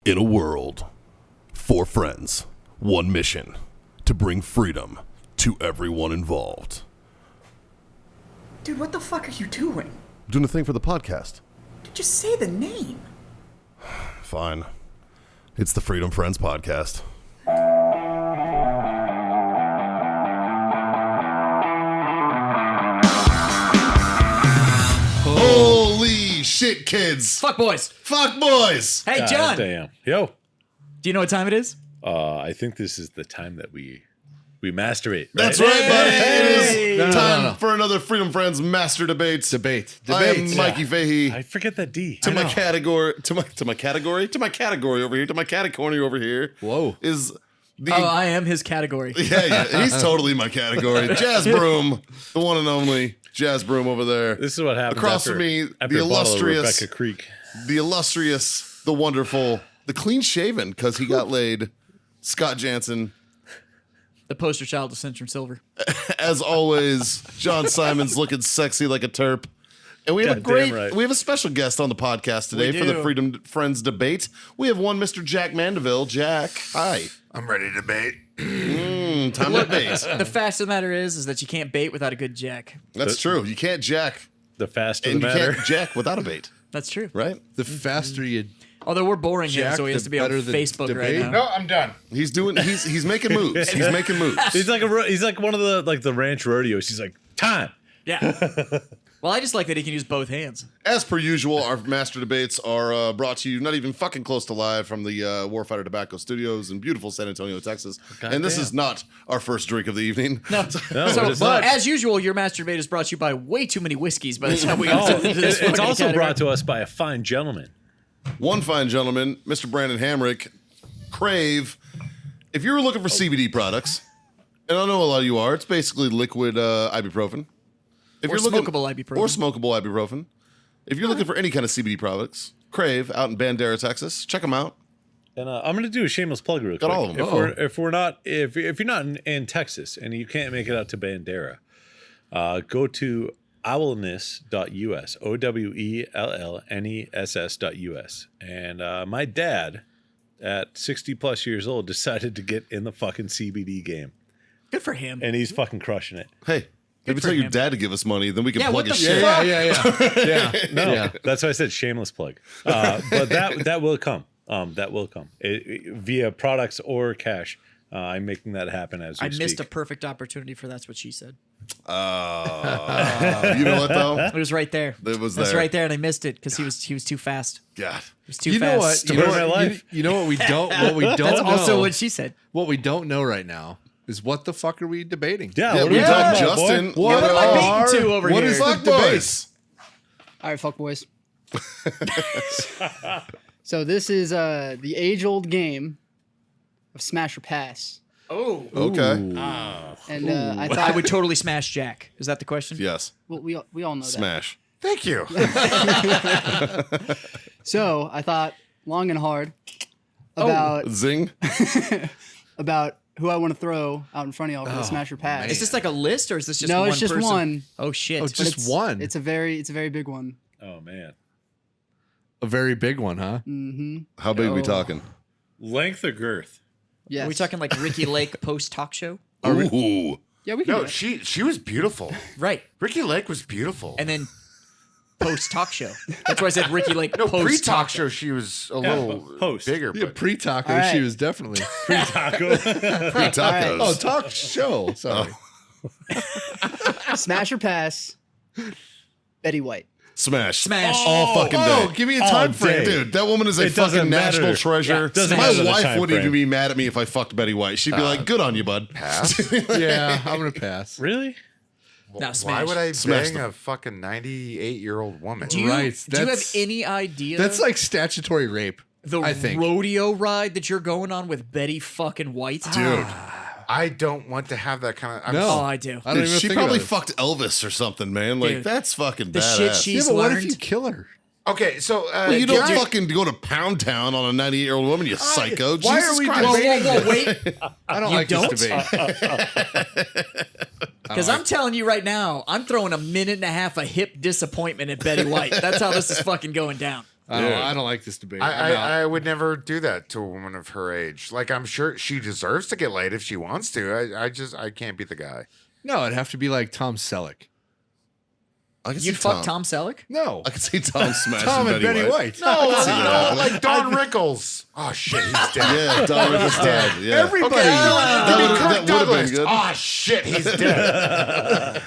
In a world, 4 friends, 1 mission, to bring freedom to everyone involved. Dude, what the fuck are you doing? I'm doing a thing for the podcast. Just say the name. Fine. It's the Freedom Friends Podcast. Holy shit, kids. Fuck boys. Fuck boys. Hey, God John. damn. Yo. Do you know what time it is? I think this is the time that we masturbate. That's right, buddy. Hey. It is No. time for another Freedom Friends Master Debates. Debate. I am Mikey Fahey. I forget that D. To my category over here, to my category over here. Whoa. Is the Oh, I am his category. yeah, he's totally my category. Jazz Broom, the one and only Jazz Broom over there. This is what happens Across after, from me, after the a bottle of illustrious, Rebecca Creek. the illustrious, the wonderful, the clean shaven because he got laid, Scott Jansen. The poster child of Centrum Silver. As always, John Simon's looking sexy like a terp. And we have Goddamn we have a special guest on the podcast today We for the do. Freedom Friends debate. We have one Mr. Jack Mandeville. Jack, hi. I'm ready to debate. Time to debate. The fact of the matter is that you can't bait without a good jack. That's true. You can't jack, The faster and the you matter. can't jack without a bait, That's true. right? The faster you Although we're boring him, Jack, so he has the to be on better the Facebook debate. right now. No, I'm done. He's making moves. He's making moves. He's like one of the ranch rodeos. He's like, time. Yeah. Well, I just like that he can use both hands. As per usual, our master debates are brought to you not even fucking close to live from the Warfighter Tobacco Studios in beautiful San Antonio, Texas. And this is not our first drink of the evening. No. No, So, it's not. as usual, your master debate is brought to you by way too many whiskeys by the time we Oh, get to this it's fucking also category. brought to us by a fine gentleman. One fine gentleman, Mr. Brandon Hamrick, Crave. If you're looking for CBD products, and I know a lot of you are, it's basically liquid ibuprofen. If Or smokable ibuprofen. Or smokable ibuprofen. If you're looking for any kind of CBD products, Crave out in Bandera, Texas, check them out. And I'm gonna do a shameless plug real quick. Got all of them. If you're not in Texas and you can't make it out to Bandera, go to owlness.us, OWELLNESS.us. And my dad, at 60 plus years old, decided to get in the fucking CBD game, Good for him. and he's fucking crushing it. Hey, maybe for tell your him. dad to give us money, then we can Yeah, plug what his the shit. fuck? Yeah. No, Yeah. that's why I said shameless plug. But that will come. That will come via products or cash. I'm making that happen as we I missed a speak. perfect opportunity for that's what she said. You know what though? It was right there. It was That's there. right there, and I missed it because he was too fast. God. He was too You know what? fast. You know Story of what? my life. You know what we don't. What we don't That's know. also what she said. What we don't know right now is what the fuck are we debating? Yeah, Yeah, what are we we talked talking about, boy? Justin. What am I beating are- to over what here? is the Fuck debate? boys. All right, fuck boys. So this is the age-old game of smash or pass, Oh. Okay. and I I thought would totally smash Jack. Is that the question? Yes. well, we all know Smash. Thank you. that. So I thought long and hard about Zing. about who I want to throw out in front of y'all for the smash or pass. Is this like a list or is this just no, one it's just person? one. Oh shit. Oh, just It's- one. It's a very big one. Oh man, a very big one, huh? How big are we talking? length or girth? Yes. Are we talking like Ricky Lake post talk show? Ooh. Yeah, we can. No, do it. she was beautiful. Right. Ricky Lake was beautiful. And then post talk show. That's why I said Ricky Lake no, post pre-talk show, she was a little post. bigger. Yeah, But pre-taco, All right. she was definitely. Taco. Free tacos. Oh, talk show. Sorry. Smash or pass. Betty White. Smash. Smash. All fucking day. Give me a time frame. Dude, that woman is a It doesn't fucking national matter. treasure. Doesn't My matter the wife time wouldn't even frame. be mad at me if I fucked Betty White. She'd be like, good on you, bud. pass. Yeah, I'm gonna pass. Really? Now Why smash. would I Smash bang them. a fucking 98-year-old woman? Do you, Right, do you have that's- any idea That's like statutory rape. the I think. rodeo ride that you're going on with Betty fucking White? Dude. I don't want to have that kind of. No. Oh, I do. I don't Dude, even she think probably about it. fucked Elvis or something, man. Like, Dude. that's fucking The badass. shit Yeah, she's but what learned. if you kill her? Okay, so Well, you don't can I- fucking go to Pound Town on a 98-year-old woman, you psycho. why Jesus are we Christ. Whoa, wait. I don't You like don't? this debate. Because I'm telling you right now, I'm throwing a minute and a half of hip disappointment at Betty White. That's how this is fucking going down. I don't like this debate. I'm out. I would never do that to a woman of her age. Like, I'm sure she deserves to get laid if she wants to. I can't be the guy. No, it'd have to be like Tom Selleck. I can You'd see fuck Tom Selleck? No, I can see Tom smashing Tom and Betty White. No, see that no, like Don Rickles. Oh shit, he's dead. Yeah, Tom Rickles dead. Yeah. Everybody. Okay, That give me would've- Kirk that would've been Douglas. good. Oh shit, he's dead.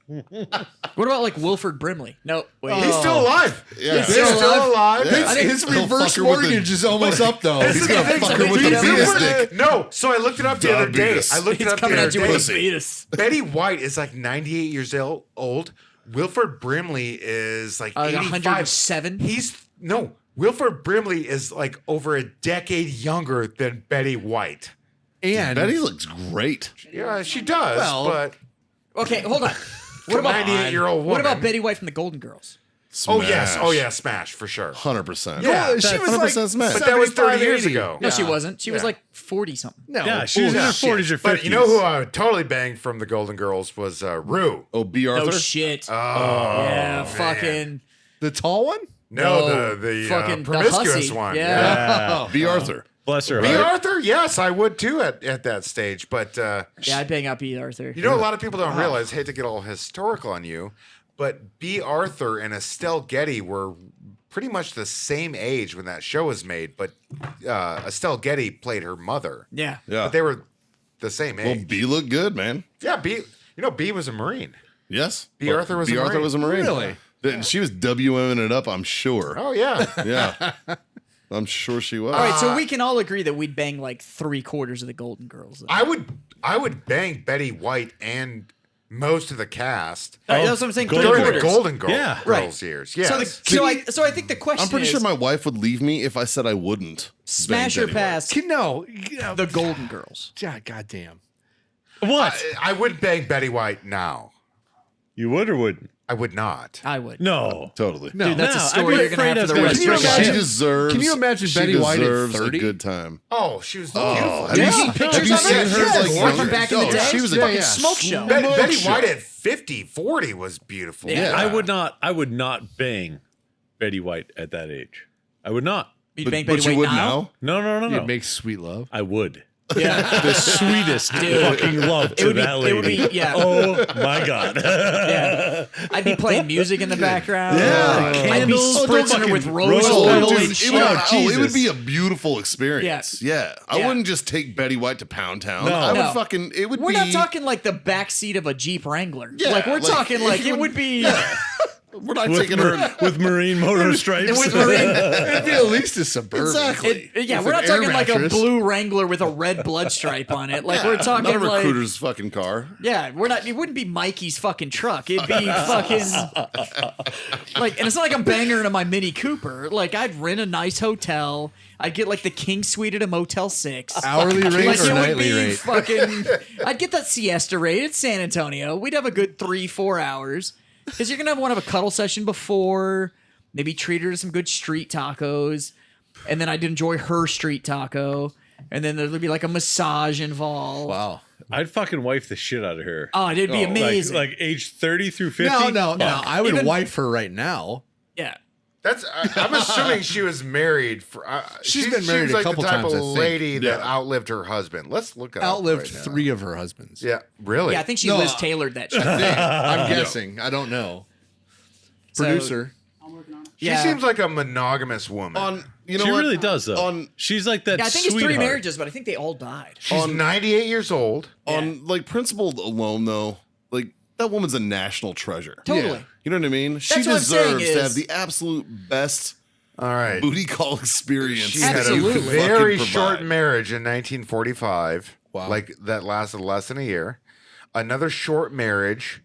What about like Wilford Brimley? No, wait. He's still alive. Yeah. He's still alive. Yeah. I think His He'll reverse fuck her with the- mortgage is almost up though. He's gonna Things fuck I her with the think penis super- dick. No, so I looked it up the other day. Diabetes. I looked it He's up the coming other at you with day. his fetus. Betty White is like 98 years old. Wilford Brimley is like 85. 107. Wilford Brimley is like over a decade younger than Betty White. And Betty looks great. Yeah, she does. Well, but Okay, hold on. What about 98-year-old woman? What about Betty White from the Golden Girls? Oh yes, oh yeah, Smash for sure. 100%. Yeah, she was like 100% smash. But that was 30 years 80. ago. No, she wasn't. She was Yeah. like 40 something. no. Yeah, she was in her bullshit. 40s or 50s. But you know who I would totally bang from the Golden Girls was Rue. Oh, B. Oh Arthur? shit. Oh, Yeah, fucking The tall one? No, the fucking the promiscuous hussy. one. Yeah. B. Arthur. Bless her B. heart. Arthur, yes, I would too at that stage. But Yeah, I'd bang out B. Arthur. you know, a lot of people don't realize. Hate to get all historical on you, but B. Arthur and Estelle Getty were pretty much the same age when that show was made. But Estelle Getty played her mother. Yeah. Yeah. But they were the same Well, age. B looked good, man. Yeah, B. You know, B was a Marine. Yes. B. Arthur was B. a Arthur Marine. was a Marine. Really? She was WMing it up, I'm sure. Oh yeah. Yeah. I'm sure she was. All right, so we can all agree that we'd bang like 3/4 of the Golden Girls. Then. I would bang Betty White and most of the cast All right, that's what I'm saying. Golden during 3/4. the Golden Girls, Yeah. Right. years. Yes. So I think the question I'm pretty is, sure my wife would leave me if I said I wouldn't. smash bang or Betty White. pass No. the Golden Girls. Goddamn. What? I would bang Betty White now. You would or wouldn't? I would not. I would. No. Totally. No. Dude, that's a No, I'd story be you're gonna afraid have for of the that. rest of Can your you life. She imagine- deserves. Can you imagine she Betty White at deserves 30? a good time. Oh, she was Oh, beautiful. have you Yeah. seen, Pictures have you of seen her? her Yes. like From younger? back in the Oh, day? she was a Yeah, fucking yeah. Smoke show. Betty show. White at 50, 40 was beautiful. Yeah. I would not bang Betty White at that age. I would not. You'd But, bang but Betty you White would now? now? No. You'd make sweet love. I would. Yeah. The sweetest Dude. fucking love to would be- that it lady. would be- yeah. Oh my god. Yeah. I'd be playing music in the background. Yeah. I'd be Candles. spritzing her fucking with rose rose oil oil. and Dude, shit. it would, Jesus. it would be a beautiful experience. Yeah. Yeah. I Yeah. wouldn't just take Betty White to Pound Town. No. I would No. fucking, it would We're be. not talking like the back seat of a Jeep Wrangler. Yeah, like we're like, talking if like you it would be we're not with, taking her. with marine motor stripes. with marine. It'd be at least a Suburban. Exactly. Yeah, With we're an not talking air like a mattress. blue Wrangler with a red blood stripe on it. Like we're Not talking a like recruiter's fucking car. yeah, we're not. It wouldn't be Mikey's fucking truck. It'd be fucking like, and it's not like I'm banging her into my Mini Cooper. Like I'd rent a nice hotel. I'd get like the king suite at a Motel 6. Hourly rate Like or it would nightly be rate? fucking. I'd get that siesta rate at San Antonio. We'd have a good 3-4 hours because you're gonna want to have a cuddle session before. Maybe treat her to some good street tacos, and then I'd enjoy her street taco, and then there'd be like a massage involved. Wow. I'd fucking wife the shit out of her. Oh, it'd be amazing. Like age 30 through 50. No. I would Even- wife her right now. Yeah. I'm assuming she was married for. She's she been married seems a like couple the type times, I of think. lady that Yeah. outlived her husband. Let's look at Outlived right now. 3 of her husbands. Yeah, really. Yeah, I think she No, Liz tailored that shit. I'm guessing. I don't know. So- Producer. she yeah. seems like a monogamous woman. On, you know She what? really does, though. On, She's like that Yeah, I think it's sweetheart. 3 marriages, but I think they all died. She's 98 years old. on like principle alone, though, like that woman's a national treasure. Totally. You know what I mean? She That's what I'm saying deserves to have is- the absolute best All right. booty call experience. She that had a you Absolutely. could very fucking short provide. marriage in 1945. Wow. Like that lasted less than a year. Another short marriage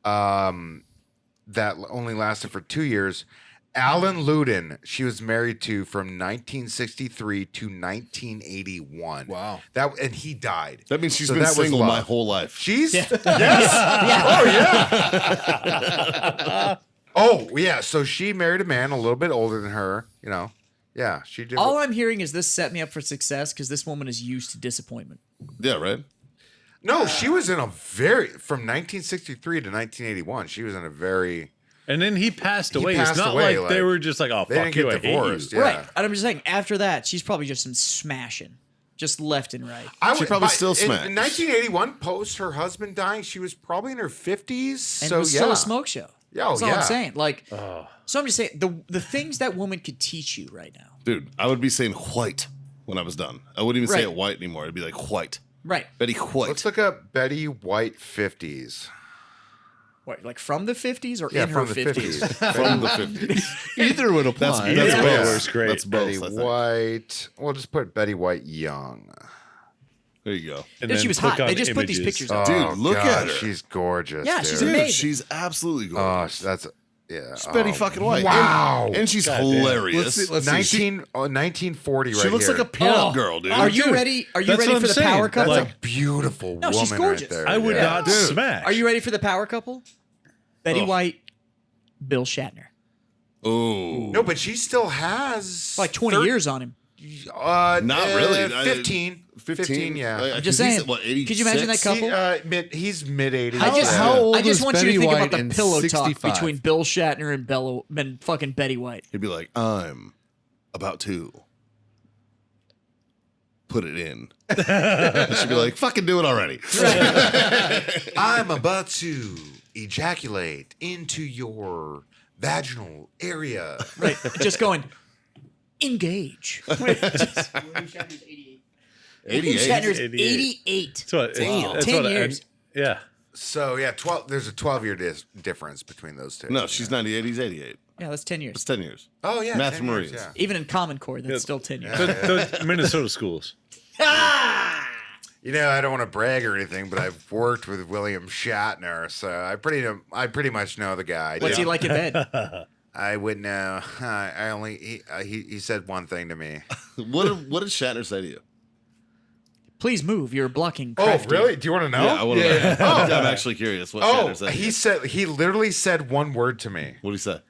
that only lasted for 2 years. Alan Ludin, she was married to from 1963 to 1981. Wow. And he died. That means she's So been that was single love. my whole life. She's Yeah. oh yeah. So she married a man a little bit older than her. You know. Yeah, she did. All I'm hearing is this set me up for success because this woman is used to disappointment. Yeah, right. No, she was in a very from 1963 to 1981. She was in a very And then he passed away. passed It's not away, like they like, were just like, oh, they fuck didn't you, get I hate divorced. you. Yeah. Right. And I'm just saying, after that, she's probably just been smashing, just left and right. She probably still in smacks. 1981, post her husband dying, she was probably in her 50s. And So it was yeah, still a smoke show. Yeah, oh, That's all yeah. I'm saying. Like, so I'm just saying the things that woman could teach you right now. Dude, I would be saying white when I was done. I wouldn't even say Right. it white anymore. It'd be like white. Right. Betty White. Let's look up Betty White 50s. What, like from the 50s or Yeah, in her from the 50s? 50s. From the 50s. Either would That's, apply. that's Yeah. both. Works great. That's both. Betty I think. White. We'll just put Betty White young. There you go. And Dude, then she was click hot. on They just put these images. pictures up. Dude, look at her. She's gorgeous. Yeah, dude. she's Dude, amazing. she's absolutely Oh, gorgeous. that's yeah. She's Betty fucking White. Wow. And she's God damn. hilarious. Let's see. 1940 right she looks here. like a pinup Oh, girl, dude. Are you Dude, ready? Are you that's ready what for I'm the saying. power That's couple? That's a beautiful No, woman she's gorgeous. right there. I would Yeah. not smash. Are you ready for the power couple? Betty Oh. White, Bill Shatner. Oh. No, but she still has Like 20 years on him. Not really. 15. 15, yeah. I'm just 'cause he's, saying. what, Could you imagine that 86? couple? He's mid 80s. I just, how old I just was want you Betty to think White about the in pillow talk 65? between Bill Shatner and fucking Betty White. He'd be like, I'm about to put it in. And she'd be like, fucking do it already. I'm about to ejaculate into your vaginal area. Right. Just going, engage. Shatner's 88. 88. Shatner's 88. 88. That's what, Damn. that's 10 what years. yeah. So yeah, 12. There's a 12-year difference between those two. No, she's 98. He's 88. Yeah, that's 10 It's years. 10 years. Oh yeah, Math 10 for years, Marines. yeah. Even in Common Core, that's still 10 years. Those Minnesota schools. You know, I don't want to brag or anything, but I've worked with William Shatner, so I pretty much know the guy. What's he Yeah. like in bed? I wouldn't know. I only he said one thing to me. What did Shatner say to you? Please move. You're blocking. Oh, crafty. really? Do you want to know? Yeah, I want to know. I'm actually curious what Oh, Shatner said. he said he literally said one word to me. What did he say?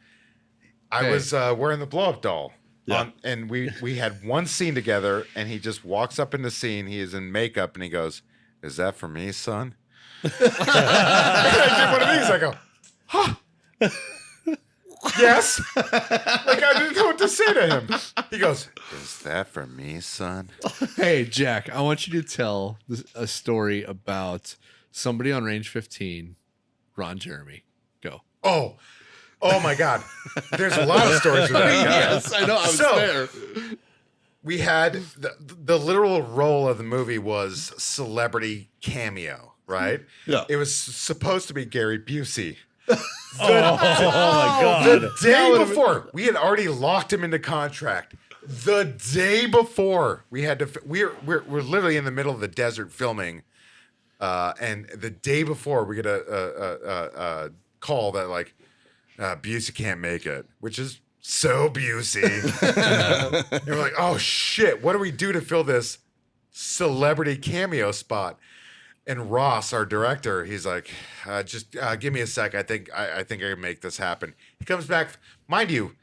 I Hey. was wearing the blow up doll. Yeah. And we had one scene together, and he just walks up in the scene. He is in makeup, and he goes, "Is that for me, son?" I did one of these. I go, "Huh? Yes." Like I didn't know what to say to him. He goes, "Is that for me, son?" Hey, Jack, I want you to tell a story about somebody on Range 15, Ron Jeremy. Go. Oh my God! There's a lot of stories with that guy. Yes, I know. I was So- there. We had the literal role of the movie was celebrity cameo, right? Yeah. It was supposed to be Gary Busey. Oh my god. The day before, we had already locked him into contract. The day before, we had to. We're literally in the middle of the desert filming, and the day before, we get a call that like Busey can't make it, which is so Busey. And we're like, oh shit, what do we do to fill this celebrity cameo spot? And Ross, our director, he's like, just give me a sec. I think I can make this happen. He comes back, mind you.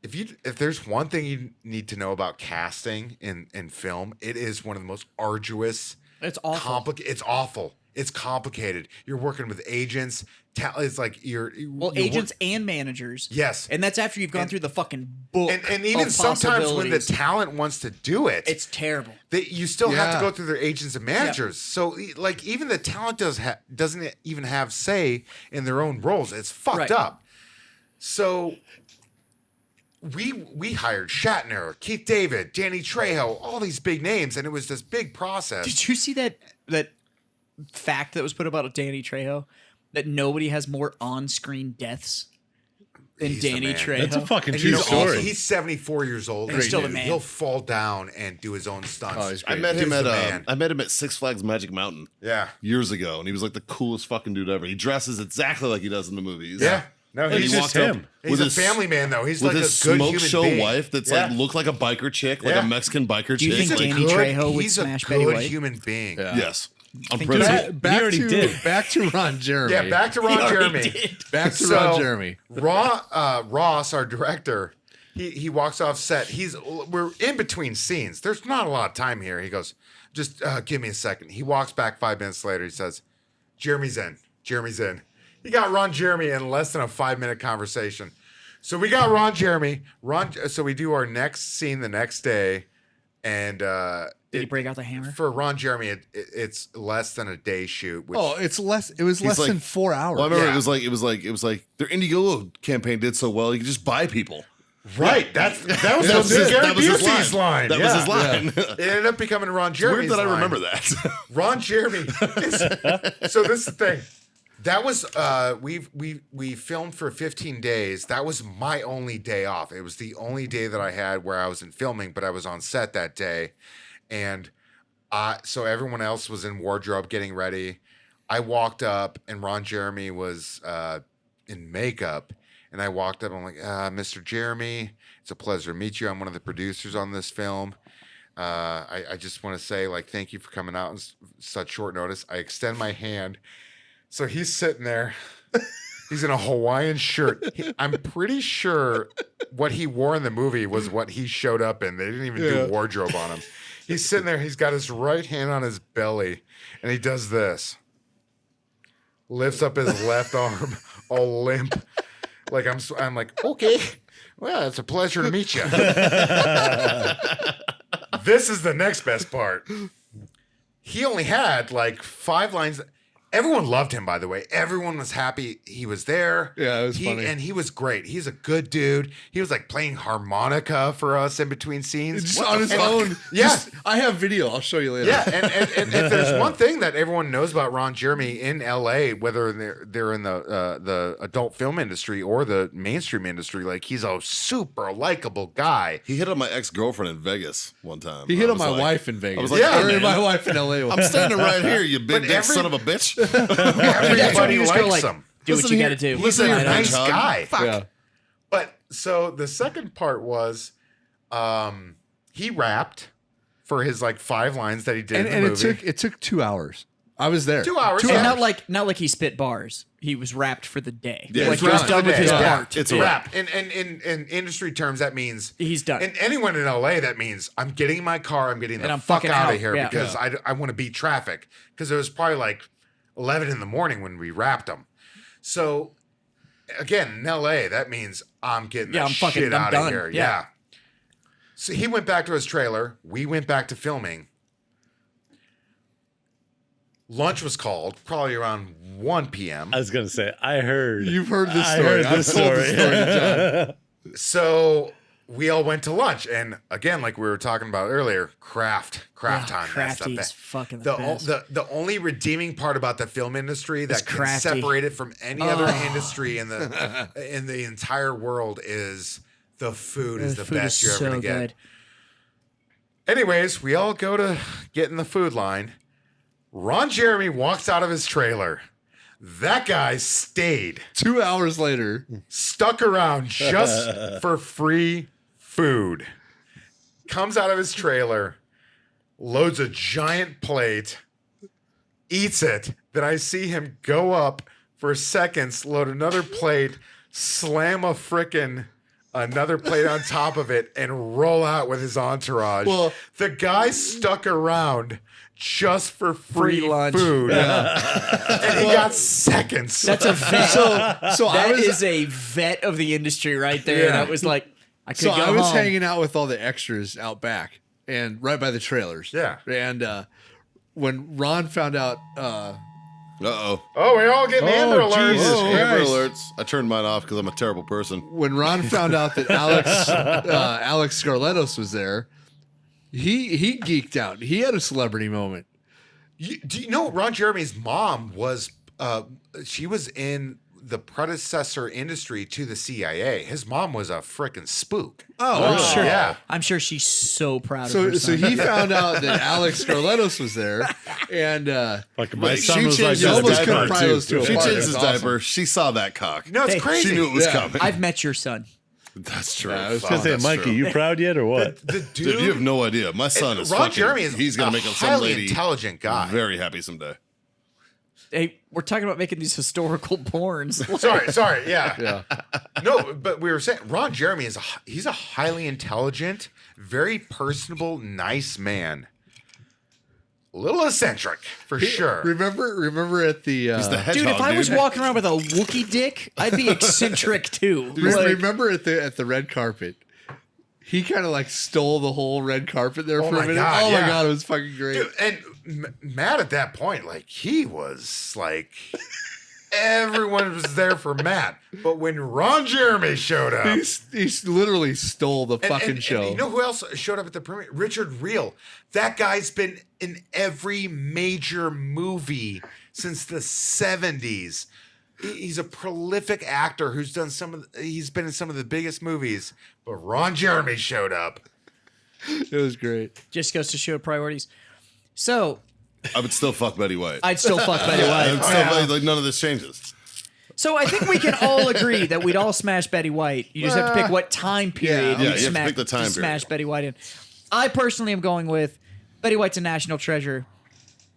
If there's one thing you need to know about casting in film, it is one of the most arduous. It's awful. It's awful. It's complicated. You're working with agents. It's like you're Agents and managers. Yes. And that's after you've gone through the fucking book. and even of sometimes when the possibilities. talent wants to do it, It's terrible. you still have to Yeah. go through their agents and managers. So like even the talent doesn't even have say in their own roles. It's fucked Right. up. So we hired Shatner, Keith David, Danny Trejo, all these big names, and it was this big process. Did you see that fact that was put about Danny Trejo? That nobody has more on-screen deaths than He's the Danny man. Trejo. That's a fucking And true he's story. also, he's 74 years old. And he's still the Dude, man. He'll fall down and do his own stunts. Oh, he's I great. met him Dude's at the man. I met him at Six Flags Magic Mountain Yeah. years ago, and he was like the coolest fucking dude ever. He dresses exactly like he does in the movies. Yeah. No, He's he's just walked up him. He's with a his- family man, though. He's with like his a good smoke human show being. wife that's Yeah. like looked like a biker chick, like Yeah. a Mexican biker Do you chick. think like, Danny Trejo would he's smash a Betty good White? human being. Yeah. yes, on Think principle. he's- Back already to, did. Back to Ron Jeremy. Yeah, back to Ron Jeremy. Back to So, Ron Jeremy. Ross, our director, he walks off set. We're in between scenes. There's not a lot of time here. He goes, just give me a second. He walks back 5 minutes later. He says, Jeremy's in. Jeremy's in. He got Ron Jeremy in less than a 5-minute conversation. So we got Ron Jeremy. So we do our next scene the next day, and Did he break out the hammer? for Ron Jeremy, it's less than a day shoot. Which, Oh, it's less. It was less like- than 4 hours. Well, I remember Yeah. it was like their Indiegogo campaign did so well, you could just buy people. right? That was That was his- Gary that was his Busey's line. That Yeah. was his line. It ended up becoming Ron Weird Jeremy's that I line. remember that. Ron Jeremy. So this is the thing. That was we filmed for 15 days. That was my only day off. It was the only day that I had where I wasn't filming, but I was on set that day, and so everyone else was in wardrobe getting ready. I walked up, and Ron Jeremy was in makeup, and I walked up. I'm like, Mr. Jeremy, it's a pleasure to meet you. I'm one of the producers on this film. I just want to say, like, thank you for coming out in such short notice. I extend my hand. So he's sitting there. He's in a Hawaiian shirt. I'm pretty sure what he wore in the movie was what he showed up in. They didn't even do wardrobe on him. He's sitting there. He's got his right hand on his belly, and he does this. Lifts up his left arm, all limp. Like I'm like, okay, well, it's a pleasure to meet you. This is the next best part. He only had like 5 lines. Everyone loved him, by the way. Everyone was happy he was there. Yeah, it was funny. And he was great. He's a good dude. He was like playing harmonica for us in between scenes. Just What on the his fuck? own. Yeah. Just- I have video. I'll show you later. Yeah, and if there's one thing that everyone knows about Ron Jeremy in LA, whether they're in the adult film industry or the mainstream industry, like he's a super likable guy. He hit on my ex-girlfriend in Vegas one time. He hit I on was my like- wife in Vegas. was like, Yeah, Or man. my wife in LA. I'm standing right here, you big But dick every- son of a bitch. Everybody you just likes go like, him. do what Listen you here. got to do. He's a here, nice hedgehog. guy. Yeah. But so the second part was he rapped for his like 5 lines that he did in And the it movie. took 2 hours. I was there. 2 hours. And yeah. not like he spit bars. He was wrapped for the day. Yeah, like it's he was wrapped done for the with his day. Yeah. part. It's a Yeah. wrap. And in industry terms, that means He's done. And anyone in LA, that means I'm getting in my car, I'm getting the And I'm fuck fucking out out. of here Yeah. because I want to beat traffic. Because it was probably like 11 in the morning when we wrapped them. So again, in LA, that means I'm getting the I'm shit out done. of here. Yeah. Yeah. So he went back to his trailer. We went back to filming. Lunch was called probably around 1 p.m. I was gonna say, I heard. You've heard this I story. heard I've this told story. this story to John. So we all went to lunch, and again, like we were talking about earlier, craft time. That's Crafty the is fucking the, the best. the only redeeming part about the film industry that can Crafty. separate it from any other industry in the entire world is the food is the food best is you're so ever gonna get. good. Anyways, we all go to get in the food line. Ron Jeremy walks out of his trailer. That guy stayed, 2 hours later, stuck around just for free food. Comes out of his trailer, loads a giant plate, eats it. Then I see him go up for seconds, load another plate, slam another plate on top of it, and roll out with his entourage. Well- the guy stuck around just for free lunch. food. And he got seconds. That's a vet. so I That was is a vet of the industry right there. Yeah. That was like, I could so go I was home. hanging out with all the extras out back and right by the trailers. Yeah. And when Ron found out, Uh-oh. Oh, we all getting Amber alerts. Jesus Amber Christ. alerts. I turned mine off because I'm a terrible person. when Ron found out that Alex Scarlettos was there, he geeked out. He had a celebrity moment. Do you know Ron Jeremy's mom was? She was in the predecessor industry to the CIA. His mom was a freaking spook. Oh, Sure. Yeah. I'm sure she's so proud of So, her so son. he found out that Alex Scarlettos was there, and Like my Wait, son she was like changed you his that. almost diaper, couldn't pry too. those two She apart. changed It his was awesome. diaper. She saw that cock. No, it's Hey, crazy. She knew it was Yeah. coming. I've met your son. That's true. Yeah, it was I was gonna say, Mikey, you proud yet or what? The dude, Dude, you have no idea. My son is Ron fucking, Jeremy is he's gonna a make some highly lady intelligent guy. very happy someday. Hey, we're talking about making these historical porns. Sorry, yeah. Yeah. No, but we were saying Ron Jeremy is he's a highly intelligent, very personable, nice man. A little eccentric, for sure. Remember at the He's the hedgehog, Dude, if I was dude. walking around with a Wookiee dick, I'd be eccentric too. Like, remember at the red carpet. He kind of like stole the whole red carpet there Oh for a my minute. God, oh yeah. my god, it was fucking great. Dude, and Matt at that point, like, he was like, everyone was there for Matt. But when Ron Jeremy showed up, He literally stole the and- fucking and show. you know who else showed up at the premiere? Richard Reel. That guy's been in every major movie since the 70s. He's a prolific actor who's done he's been in some of the biggest movies. But Ron Jeremy showed up. It was great. just goes to show priorities. So I would still fuck Betty White. I'd still fuck Betty I would White. still like none of this changes. So I think we can all agree that we'd all smash Betty White. You just have to pick what time period Yeah, you'd you have to smash, pick the time to smash period. Betty White in. I personally am going with Betty White's a national treasure.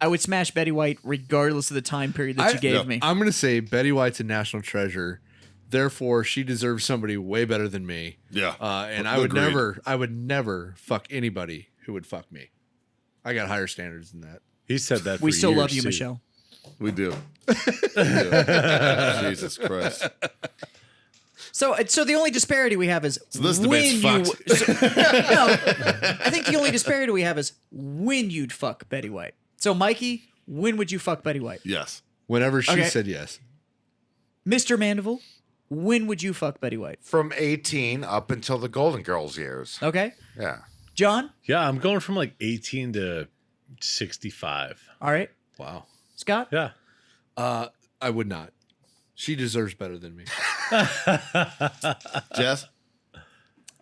I would smash Betty White regardless of the time period that you gave me. I'm gonna say Betty White's a national treasure. Therefore, she deserves somebody way better than me. Yeah. And I would Agreed. never fuck anybody who would fuck me. I got higher standards than that. He said that. We for still years, love you, too. Michelle. We do. We do. Jesus Christ. So the only disparity we have is this when debate's you. No, I think the only disparity we have is when you'd fuck Betty White. So Mikey, when would you fuck Betty White? Yes. Whenever she Okay. said yes. Mr. Mandeville, when would you fuck Betty White? From 18 up until the Golden Girls years. Okay, Yeah. John. Yeah, I'm going from like 18 to 65. All right, Wow. Scott. Yeah. I would not. She deserves better than me. Jess?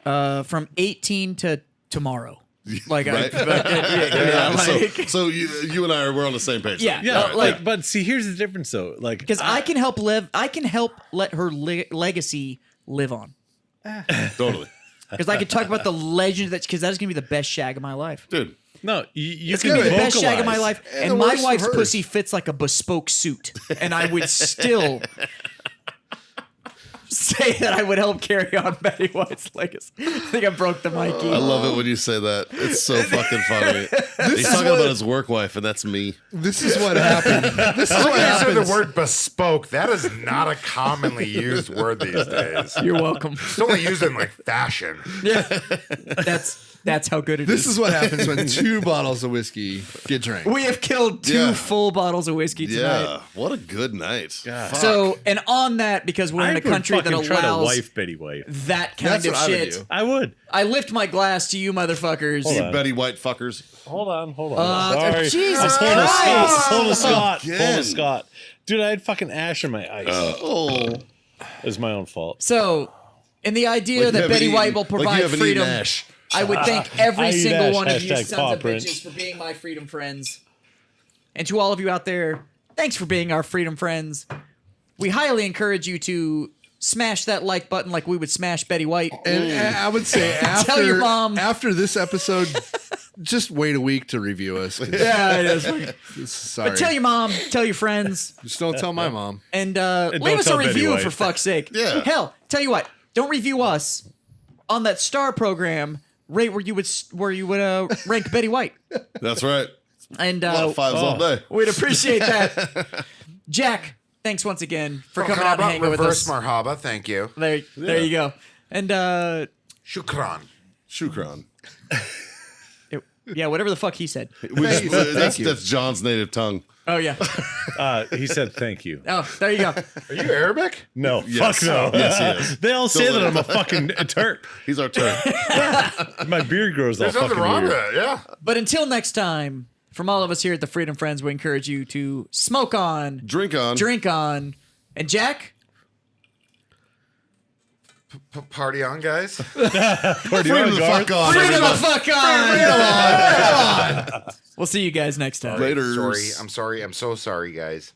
From 18 to tomorrow. Like, Right? yeah, like, So you and I we're on the same page. Yeah. then. Yeah, All right, like, but see, here's the difference though. Like, because I can help let her legacy live on. totally. Because I could talk about the legend because that is gonna be the best shag of my life. Dude. no, you It's can gonna be the best shag of my vocalize. life, And and the my worst wife's of hers. pussy fits like a bespoke suit, and I would still say that I would help carry on Betty White's legacy. I think I broke the Mikey. I love it when you say that. It's so fucking funny. He's talking about his work wife, and that's me. This is what happened. This is When what you said happens. the word bespoke, that is not a commonly used word these days. You're welcome. It's only used in like fashion. That's how good it is. This is what happens when 2 bottles of whiskey get drank. We have killed 2 Yeah. full bottles of whiskey tonight. Yeah. What a good night. Fuck. So, and on that, because we're I in a would country that fucking try to allows wife Betty White. that kind That's of what I would shit, do. I would. I lift my glass to you, motherfuckers. Hold you on. Betty White fuckers. Hold on. Sorry. Jesus I'm pulling a Scott. Christ. Pulling a Scott. Again. Pulling a Scott. Dude, I had fucking ash in my ice. Oh. It was my own fault. So, in the idea Like you that haven't Betty White eaten- will like you provide haven't freedom, eaten ash. I would thank every I eat single ash, one of you hashtag sons paw of print. bitches for being my freedom friends. And to all of you out there, thanks for being our freedom friends. We highly encourage you to smash that like button like we would smash Betty White. And I would say Tell your mom. after this episode, just wait a week to review us. 'cause Yeah, it is. Sorry. But tell your mom, tell your friends, Just don't tell my mom. and don't leave us a tell Betty review White. for fuck's sake. Yeah. Hell, tell you what, don't review us on that star program. Rate where you would rank Betty White, That's right. and A lot of fives all day. we'd appreciate that. Jack, thanks once again for coming out and Marhaba, hanging with reverse us. marhaba, thank you. There you go. And Shukran. Shukran. yeah, whatever the fuck he said. That's John's native tongue. Oh yeah. He said thank you. Oh, there you go. Are you Arabic? No, Yes. fuck no. Yes, he is. They all say that I'm a fucking Turk. He's our turn. My beard grows all There's nothing fucking wrong with weird. it, yeah. But until next time, from all of us here at the Freedom Friends, we encourage you to smoke on, Drink on. drink on, and Jack. Party on, guys. Party Freedom on, the Garth. fuck on. Freedom the everybody. fuck on! Come on! We'll see you guys next time. Later. Sorry. I'm sorry. I'm so sorry, guys.